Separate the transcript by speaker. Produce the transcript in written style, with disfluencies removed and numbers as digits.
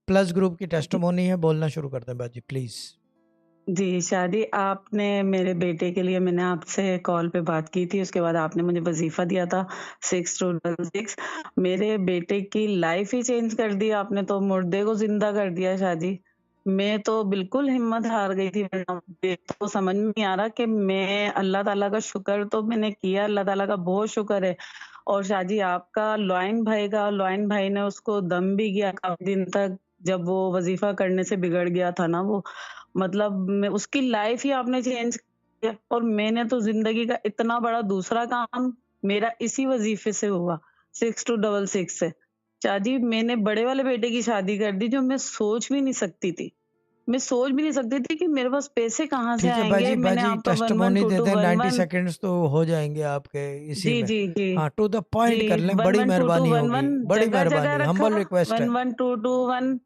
Speaker 1: Plus group की
Speaker 2: जी,
Speaker 1: testimony है, बोलना शुरू कर दें बाजी प्लीज।
Speaker 2: जी, शादी आपने मेरे बेटे के लिए मैंने आपसे कॉल पे बात की थी, उसके बाद आपने मुझे वज़ीफ़ा दिया था 6266। मेरे बेटे की लाइफ़ ही चेंज कर दी आपने, तो मुर्दे को ज़िंदा कर दिया शादी। मैं तो बिल्कुल हिम्मत हार गई थी, वरना मुझे तो समझ में नहीं आ रहा कि मैं अल्लाह ताला का शुक्र तो मैंने किया, अल्लाह ताला का बहुत शुक्र है। और शादी आपका लॉयन भाई ने उसको दम भी किया काफ़ी दिन तक, जब वो वज़ीफ़ा करने से बिगड़ गया था ना वो। मतलब मैं उसकी लाइफ ही आपने चेंज किया, और मैंने तो ज़िंदगी का इतना बड़ा दूसरा काम मेरा इसी वज़ीफ़े से हुआ, 6266 से। शादी मैंने बड़े वाले बेटे की शादी कर दी, जो मैं सोच भी नहीं सकती थी। मैं सोच भी नहीं सकती थी कि मेरे पास पैसे कहाँ से
Speaker 1: ठीक है
Speaker 2: आएँगे।
Speaker 1: बाजी,
Speaker 2: मैंने
Speaker 1: बाजी
Speaker 2: आपका
Speaker 1: टेस्टिमोनी दे दें, 90
Speaker 2: 112211।
Speaker 1: सेकंड्स तो हो जाएंगे आपके इसी
Speaker 2: जी,
Speaker 1: में।
Speaker 2: जी, जी।
Speaker 1: हाँ, टू द
Speaker 2: जी,
Speaker 1: पॉइंट कर लें, बड़ी मेहरबानी
Speaker 2: 112211
Speaker 1: होगी, बड़ी
Speaker 2: जगह-जगह
Speaker 1: मेहरबानी,
Speaker 2: रखा,
Speaker 1: हम्बल रिक्वेस्ट है।
Speaker 2: 11221।